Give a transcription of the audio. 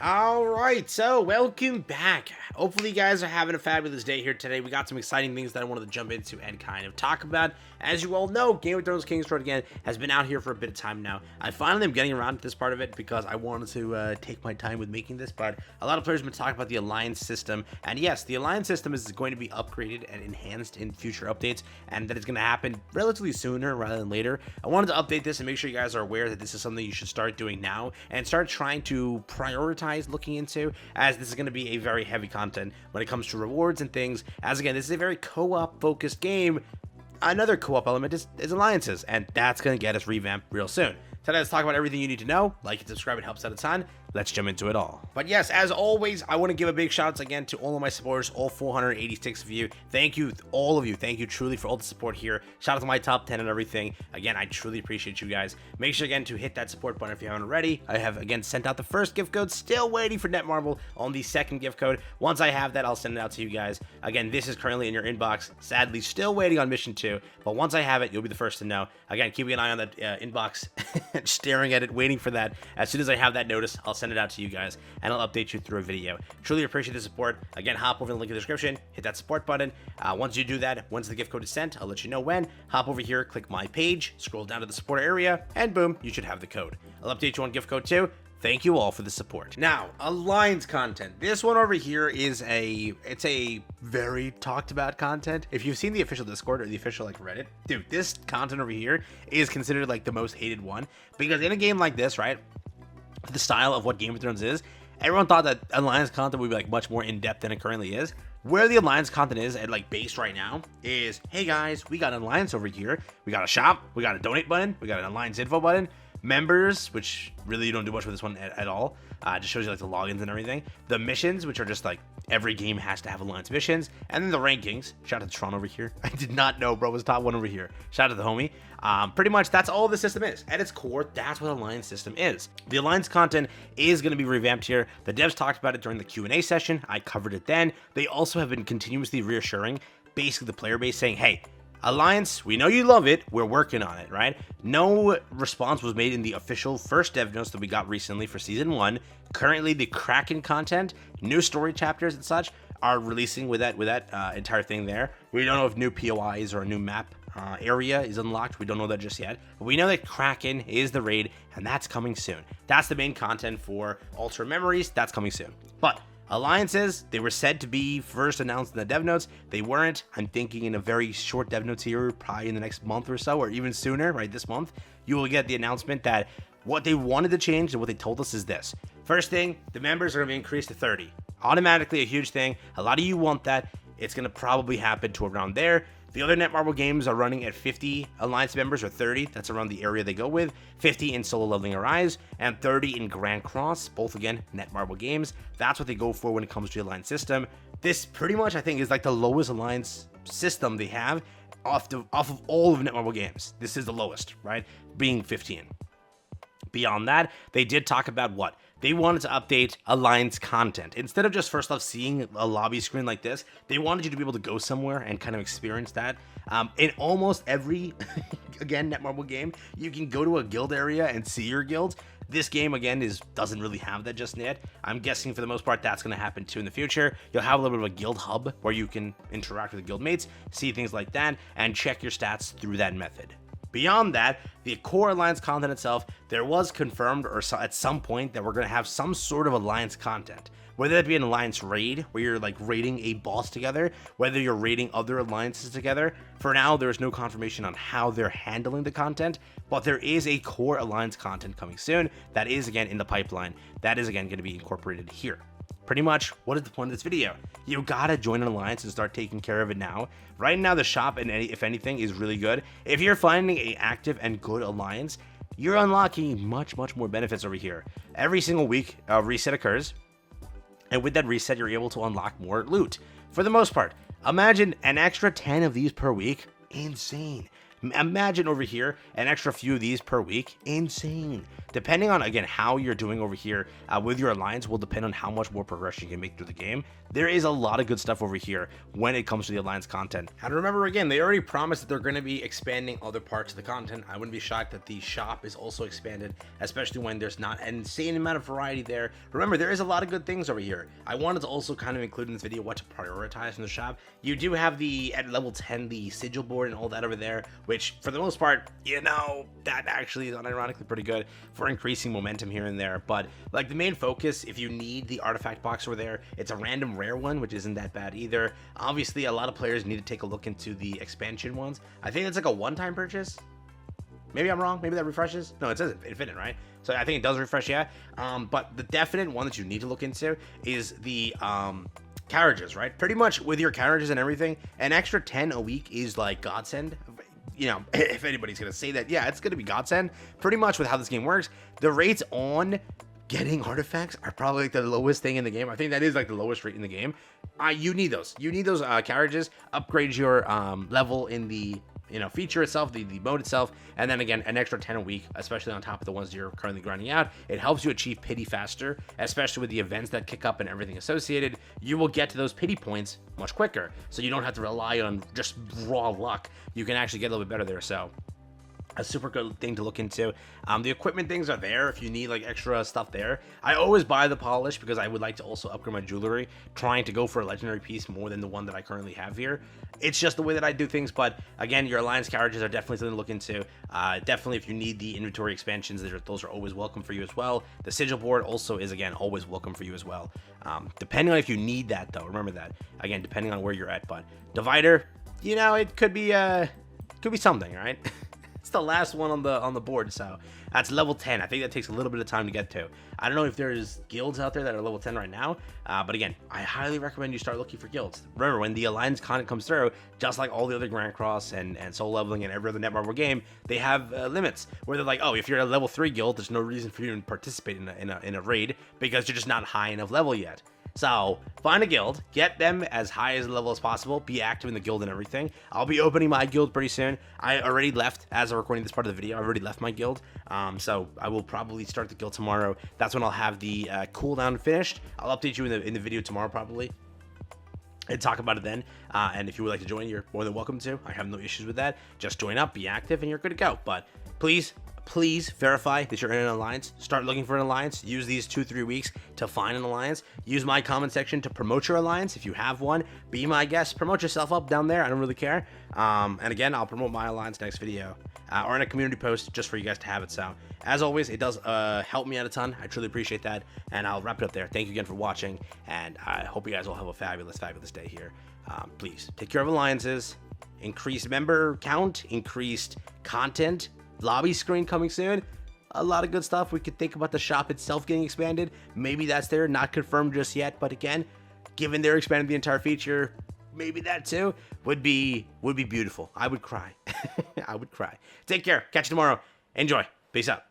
All right, so welcome back. Hopefully you guys are having a fabulous day here today. We got some exciting things that I wanted to jump into and kind of talk about. As you all know, Game of Thrones Kingsroad again has been out here for a bit of time now. I finally am getting around to this part of it because I wanted to take my time with making this, but a lot of players have been talking about the alliance system, and yes, the alliance system is going to be upgraded and enhanced in future updates, and that it's going to happen relatively sooner rather than later. I wanted to update this and make sure you guys are aware that this is something you should start doing now and start trying to prioritize looking into, as this is going to be a very heavy content when it comes to rewards and things, as again, this is a very co-op focused game. Another co-op element is alliances, and that's going to get us revamped real soon. So let's talk about everything you need to know. Like and subscribe, it helps out a ton. Let's jump into it all. But yes, as always, I want to give a big shout out again to all of my supporters, all 486 of you. Thank you, all of you. Thank you truly for all the support here. Shout out to my top 10 and everything. Again, I truly appreciate you guys. Make sure again to hit that support button if you haven't already. I have again sent out the first gift code, still waiting for Netmarble on the second gift code. Once I have that, I'll send it out to you guys. Again, this is currently in your inbox. Sadly, still waiting on mission 2, but once I have it, you'll be the first to know. Again, keeping an eye on that inbox, staring at it, waiting for that. As soon as I have that notice, I'll send it out to you guys, and I'll update you through a video. Truly appreciate the support. Again, hop over the link in the description, hit that support button. Once you do that, once the gift code is sent, I'll let you know when. Hop over here, click my page, scroll down to the support area, and boom, you should have the code. I'll update you on gift code too. Thank you all for the support. Now, alliance content. This one over here is it's a very talked about content. If you've seen the official Discord or the official Reddit, dude, this content over here is considered the most hated one, because in a game like this, right, the style of what Game of Thrones is, everyone thought that alliance content would be much more in-depth than it currently is. Where the alliance content is at base right now is, hey guys, we got an alliance over here, we got a shop, we got a donate button, we got an alliance info button, members, which really you don't do much with this one at all, just shows you the logins and everything, the missions, which are just every game has to have alliance missions, and then the rankings. Shout out to Tron over here. I did not know bro was top 1 over here. Shout out to the homie. Pretty much that's all the system is. At its core, that's what alliance system is. The alliance content is going to be revamped here. The devs talked about it during the Q&A session. I covered it then. They also have been continuously reassuring basically the player base, saying, hey, alliance, we know you love it, we're working on it, right? No response was made in the official first dev notes that we got recently for season 1. Currently, the Kraken content, new story chapters and such are releasing with that entire thing there. We don't know if new POIs or a new map area is unlocked. We don't know that just yet, but we know that Kraken is the raid, and that's coming soon. That's the main content for Ultra Memories. That's coming soon. But alliances, they were said to be first announced in the dev notes. They weren't. I'm thinking in a very short dev notes here, probably in the next month or so, or even sooner, right? This month, you will get the announcement that what they wanted to change and what they told us is this. First thing, the members are going to be increased to 30. Automatically a huge thing. A lot of you want that. It's going to probably happen to around there. The other Netmarble games are running at 50 alliance members, or 30. That's around the area they go with. 50 in Solo Leveling Arise, and 30 in Grand Cross. Both, again, Netmarble games. That's what they go for when it comes to the alliance system. This pretty much, I think, is the lowest alliance system they have off of all of Netmarble games. This is the lowest, right? Being 15. Beyond that, they did talk about what? They wanted to update alliance content. Instead of just first off seeing a lobby screen like this, they wanted you to be able to go somewhere and kind of experience that. In almost every, again, Netmarble game, you can go to a guild area and see your guilds. This game, again, doesn't really have that just yet. I'm guessing for the most part that's going to happen too in the future. You'll have a little bit of a guild hub where you can interact with the guild mates, see things like that, and check your stats through that method. Beyond that, the core alliance content itself, there was confirmed or at some point that we're going to have some sort of alliance content. Whether that be an alliance raid, where you're raiding a boss together, whether you're raiding other alliances together. For now, there's no confirmation on how they're handling the content, but there is a core alliance content coming soon that is, again, in the pipeline. That is, again, going to be incorporated here. Pretty much, what is the point of this video? You gotta join an alliance and start taking care of it now. Right now, the shop, and if anything, is really good. If you're finding an active and good alliance, you're unlocking much more benefits over here. Every single week, a reset occurs, and with that reset, you're able to unlock more loot. For the most part, imagine an extra 10 of these per week. Insane. Imagine over here an extra few of these per week. Insane. Depending on, again, how you're doing over here with your alliance will depend on how much more progression you can make through the game. There is a lot of good stuff over here when it comes to the alliance content. And remember, again, they already promised that they're going to be expanding other parts of the content. I wouldn't be shocked that the shop is also expanded, especially when there's not an insane amount of variety there. Remember, there is a lot of good things over here. I wanted to also kind of include in this video what to prioritize in the shop. You do have at level 10, the sigil board and all that over there, which for the most part, that actually is unironically pretty good for increasing momentum here and there. But like the main focus, if you need the artifact box over there, it's a random rare one, which isn't that bad either. Obviously, a lot of players need to take a look into the expansion ones. I think it's like a one-time purchase. Maybe I'm wrong. Maybe that refreshes. No, it says infinite, right? So I think it does refresh, yeah. But the definite one that you need to look into is the carriages, right? Pretty much with your carriages and everything, an extra 10 a week is like godsend. If anybody's gonna say that, yeah, it's gonna be godsend. Pretty much with how this game works, the rates on getting artifacts are probably like the lowest thing in the game. I think that is like the lowest rate in the game. You need those. You need those carriages. Upgrade your level in the feature itself, the mode itself, and then again, an extra 10 a week, especially on top of the ones you're currently grinding out. It helps you achieve pity faster, especially with the events that kick up and everything associated. You will get to those pity points much quicker, so you don't have to rely on just raw luck. You can actually get a little bit better there, so a super good thing to look into. The equipment things are there if you need like extra stuff there. I always buy the polish because I would like to also upgrade my jewelry, trying to go for a legendary piece more than the one that I currently have here. It's just the way that I do things, but again, your alliance carriages are definitely something to look into. Definitely if you need the inventory expansions, those are always welcome for you as well. The sigil board also is, again, always welcome for you as well. Depending on if you need that though, remember that. Again, depending on where you're at, but divider, it could be something, right? It's the last one on the board, so that's level 10. I think that takes a little bit of time to get to. I don't know if there's guilds out there that are level 10 right now, but again, I highly recommend you start looking for guilds. Remember, when the alliance content comes through, just like all the other Grand Cross and soul leveling and every other Netmarble game, they have limits where they're like, oh, if you're a level 3 guild, there's no reason for you to participate in a raid because you're just not high enough level yet. So find a guild, get them as high as level as possible, be active in the guild and everything. I'll be opening my guild pretty soon. I already left, as I'm recording this part of the video, I already left my guild. So I will probably start the guild tomorrow. That's when I'll have the cooldown finished. I'll update you in the video tomorrow probably and talk about it then. And if you would like to join, you're more than welcome to. I have no issues with that. Just join up, be active, and you're good to go. But please verify that you're in an alliance. Start looking for an alliance. Use these 2-3 weeks to find an alliance. Use my comment section to promote your alliance if you have one. Be my guest. Promote yourself up down there. I don't really care. And again, I'll promote my alliance next video or in a community post just for you guys to have it. So as always, it does help me out a ton. I truly appreciate that. And I'll wrap it up there. Thank you again for watching. And I hope you guys all have a fabulous day here. Please take care of alliances. Increased member count. Increased content. Lobby screen coming soon. A lot of good stuff. We could think about the shop itself getting expanded. Maybe that's there, not confirmed just yet, but again, given they're expanding the entire feature, maybe that too would be beautiful. I would cry. I would cry. Take care. Catch you tomorrow. Enjoy. Peace out.